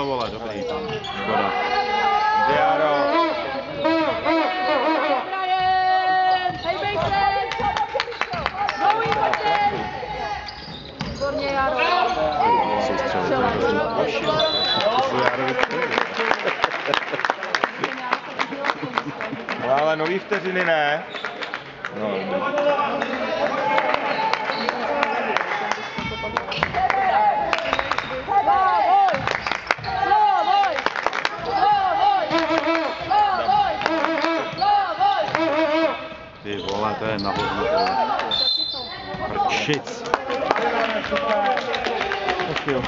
to, vole, dobrý. Škoda. Jaro. No ale nový vteřiny ne. No. Ty vole, to je na hovno. Prčic. Tak jo.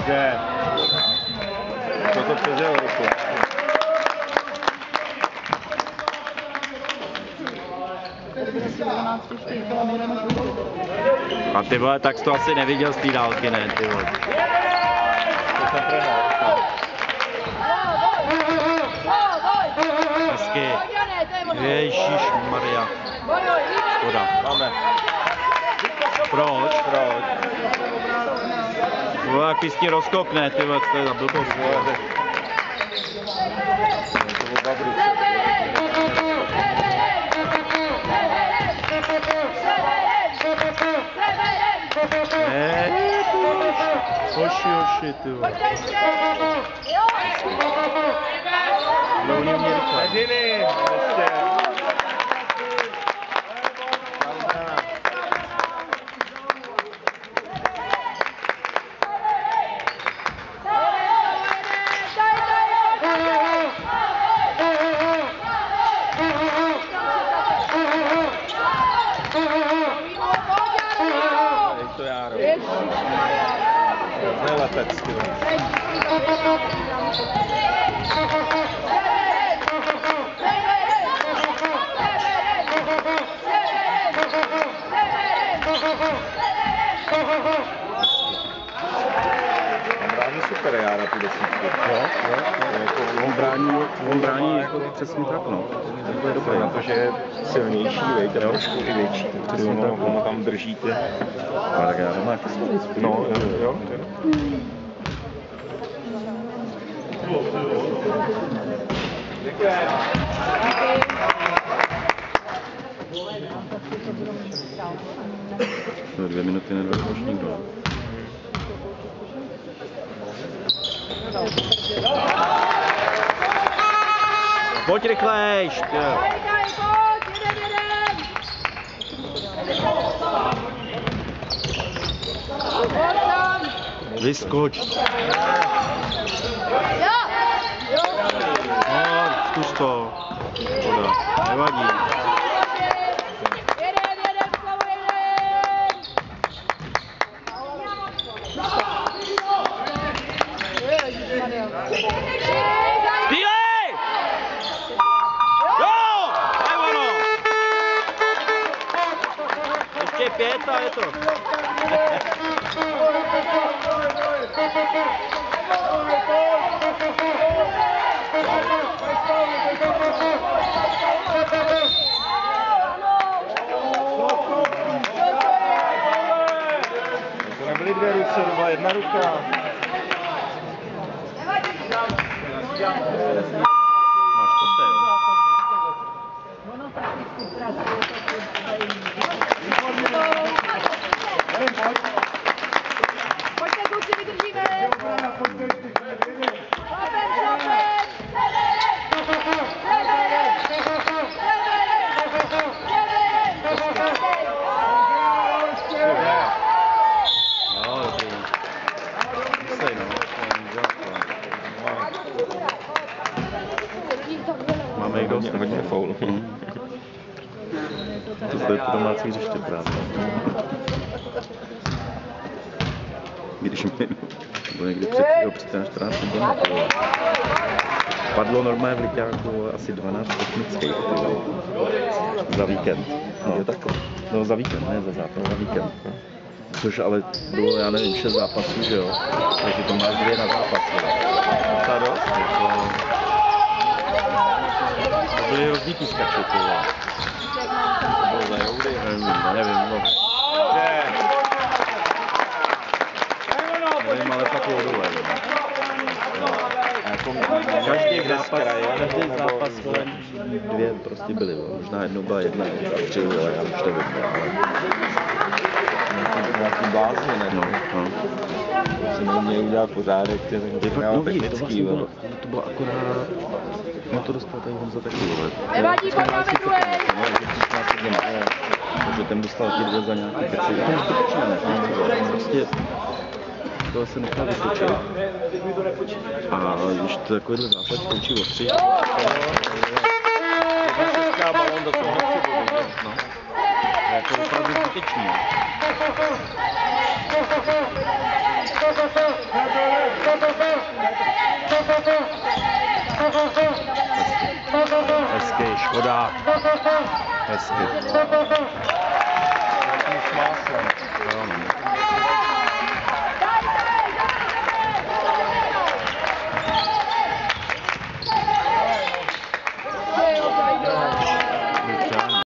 Kde? Co to přežil ruku? A ty vole, tak jsi to asi neviděl z té dálky, ne, ty vole. To jsem prehnal. Hezky. Ježišmarja. Škoda. Máme. Proč? Proč? Vole, jak ty s tím rozkopne, ty vole, to je za blbost. Ne, hoši, ty vole. No, oni mě rychle. Vteřiny, prostě. To Jaro. To je letecky. Brání super Jara tu desítku. Jo. On brání jako přesně tak, no. To je dobré na to, že je silnější, veď, a trošku i větší. Ono tam držíte. Ale tak já nemám jaký slovo. No, jo. Děkuji. To 2 minuty nedojde už nikdo. Pojď rychlejš! Vyskoč! No, zkus to. Škoda, nevadí. Bílej! Jo! To je ono! Ještě 5 a je to. To nebyly 2 ruce, to byla 1 ruka. Máš koste, jo? Pojďte, kluci, vydržíme! No, dobrý. Myslej, no. Máme jich dost. Hodně foul. To je to domácí hřiště právě. Když mi, nebo někdy před 14 dní, Padlo normálně v Liťáku asi 12 technických za víkend. Je takhle. No za víkend, ne za zápas, za víkend. Což ale bylo, já nevím, 6 zápasů, že jo? Takže to máš 2 na zápas. Docela dost. To byly hrozný pískači, ty jo. To bylo za joudy. Nevím, no. Nevím, ale fakt loudové. Jako Každý zápas kolem 2 prostě byly, možná jednou byla 1 a 3, ale já už nevím, nějaký blázny, ne? no. Si neměli udělat pořádek, ty technický, to bylo akorát, no to dostal tady Honza taky, vole. Nevadí, pojď na druhé. Takže ten dostal ty 2 za nějaký keci, to je zbytečné, ne? Prostě tohle se nechal vytočit a když to takovýhle zápas skončí o 3, Česká balon do toho no, to je jako opravdu zbytečný. Hezky, škoda. Hezky.